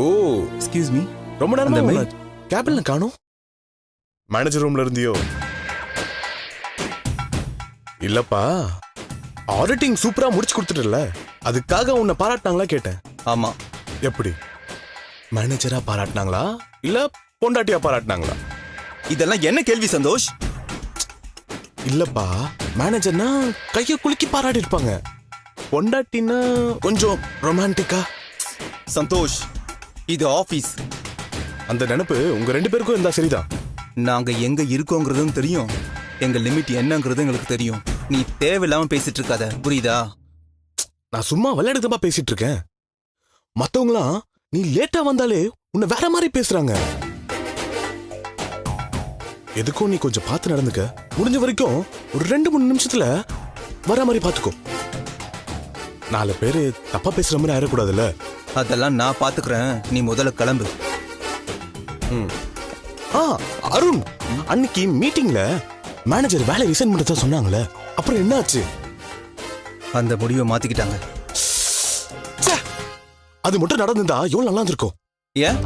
ஓ excuse me. ரொம்ப நேரமா கேபின்ல காணோம். மேனேஜர் ரூம்ல இருந்தியோ? இல்லப்பா, ஆடிட்டிங் சூப்பரா முடிச்சு கொடுத்துட்டல, அதுக்காக உன்னை பாராட்டினாங்களா கேட்டேன். ஆமா. எப்படி, மேனேஜரா பாராட்டினாங்களா இல்ல பொண்டாட்டியா பாராட்டினாங்களா? இதெல்லாம் என்ன கேள்வி சந்தோஷ்? இல்லப்பா, மேனேஜர்னா கைய குலுக்கி பாராட்டி இருப்பாங்க, பொண்டாட்டினா கொஞ்சம் ரொமான்டிக்கா. சந்தோஷ், இது ஆபீஸ். அந்த நினைப்பு உங்க 2 பேருக்கும் இருந்தா சரிதான். நாங்க எங்க இருக்கோங்கிறதும் தெரியும், எங்க லிமிட் என்னங்கிறது எங்களுக்கு தெரியும். நீ தேவையில்லாம பேசிட்டு இருக்காத, புரியுதா? நான் சும்மா விளையாடுதப்பா பேசிட்டு இருக்கேன். மத்தவங்களாம் நீ லேட்டா வந்தாலே உன்னை வேற மாதிரி பேசுறாங்க. எதுக்கும் நீ கொஞ்சம் பார்த்து நடந்துக்க. முடிஞ்ச வரைக்கும் ஒரு 2-3 நிமிஷத்துல வர மாதிரி பாத்துக்கோ. 4 பேரு தப்பா பேசுற மாதிரி ஆயிடக்கூடாதுல்ல. அதெல்லாம் நான் பாத்துக்கிறேன், நீ முதல்ல கிளம்பு. அருண், அன்னைக்கு மீட்டிங்ல மேனேஜர் வேலை ரிசைன் பண்ணத சொன்னாங்களே, அப்புறம் என்ன ஆச்சு? அந்த முடிவை மாத்திக்கிட்டாங்க. அது மட்டும் நடந்திருந்தா எவ்வளவு நல்லா இருந்திருக்கும். ஏன்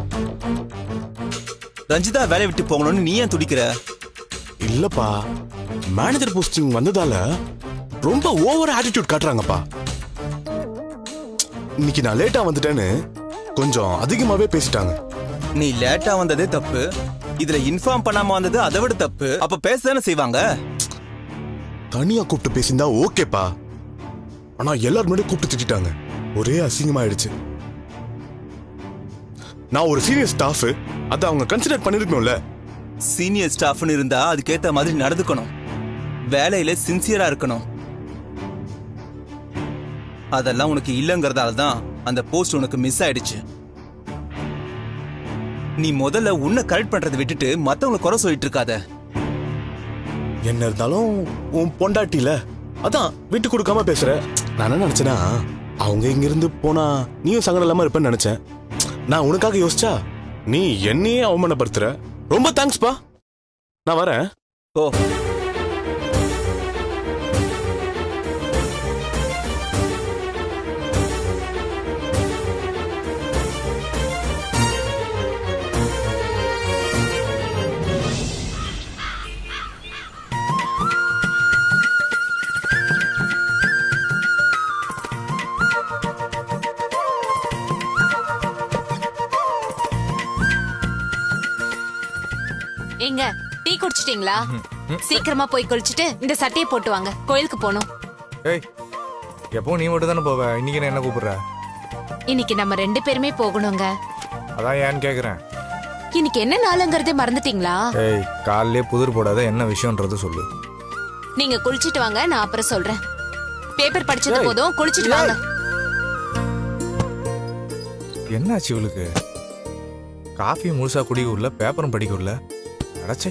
ரஞ்சிதா வேலையை விட்டு போகணும்னு நீ ஏன் துடிக்கிற? இல்லப்பா, மேனேஜர் போஸ்டிங் வந்ததால ரொம்ப ஓவர் ஆட்டிடியூட் காட்டுறாங்கப்பா. இன்னைக்கு நான் லேட்டா வந்துட்டேன்னு கொஞ்சம் அதிகமாவே பேசிட்டாங்க. நீ லேட்டா வந்ததே தப்பு, இதுல இன்ஃபார்ம் பண்ணாம வந்தது அதை விட தப்பு. அப்ப பேசதானே செய்வாங்க. தனியா கூப்பிட்டு பேசியிருந்தா ஓகேப்பா, ஆனா எல்லாரும் முன்னாடி கூப்பிட்டு திட்டாங்க, ஒரே அசிங்கமாயிடுச்சு. நான் ஒரு சீனியர் ஸ்டாஃப், அதை அவங்க கன்சிடர் பண்ணிருக்கணும்ல. சீனியர் ஸ்டாஃப்னு இருந்தா அதுக்கேத்த மாதிரி நடந்துக்கணும், வேலையில சின்சியரா இருக்கணும். அதெல்லாம் உனக்கு இல்லங்கிறதால தான் அந்த போஸ்ட் உனக்கு மிஸ் ஆயிடுச்சு. நீ முதல்ல உன்னை கரெக்ட் பண்றதை விட்டுட்டு மத்தவங்களை குறை சொல்லிட்டு இருக்காத. என்ன இருந்தாலும் உன் பொண்டாட்டில, அதான் விட்டு கொடுக்காம பேசுற. நான் என்ன நினைச்சேன்னா, அவங்க இங்க இருந்து போனா நீயும் சங்கடம் இல்லாம இருப்பேன்னு நினைச்சேன். நான் உனக்காக யோசிச்சா நீ என்னையே அவமானப்படுத்துற. ரொம்ப தேங்க்ஸ்பா, நான் வரேன். ஓ, எங்க டீ குடிச்சிட்டீங்களா? சீக்கிரமா போய் குளிச்சுட்டு இந்த சட்டையை போட்டு வாங்க, கோயிலுக்கு போகணும். ஏய், எப்போ நீ மட்டும் தானே போவ, இன்னைக்கு என்ன கூப்பிடுற? இன்னைக்கு நம்ம 2 பேருமே போகணுங்க. அதான் ஏன்னு கேக்குறேன். இன்னைக்கு என்ன நாளுங்கறதே மறந்துட்டீங்களா? ஏய், காலையிலே புதிர் போடாத, என்ன விஷயம்ன்றது சொல்லு. நீங்க குளிச்சிட்டு வாங்க, நான் அப்புறம் சொல்றேன். பேப்பர் படிச்சது போதும், குளிச்சிட்டு வாங்க. என்னாச்சு இவளுக்கு? காஃபி முழுசா குடிக்க உள்ள, பேப்பரும் படிக்க உள்ள. அடச்சே.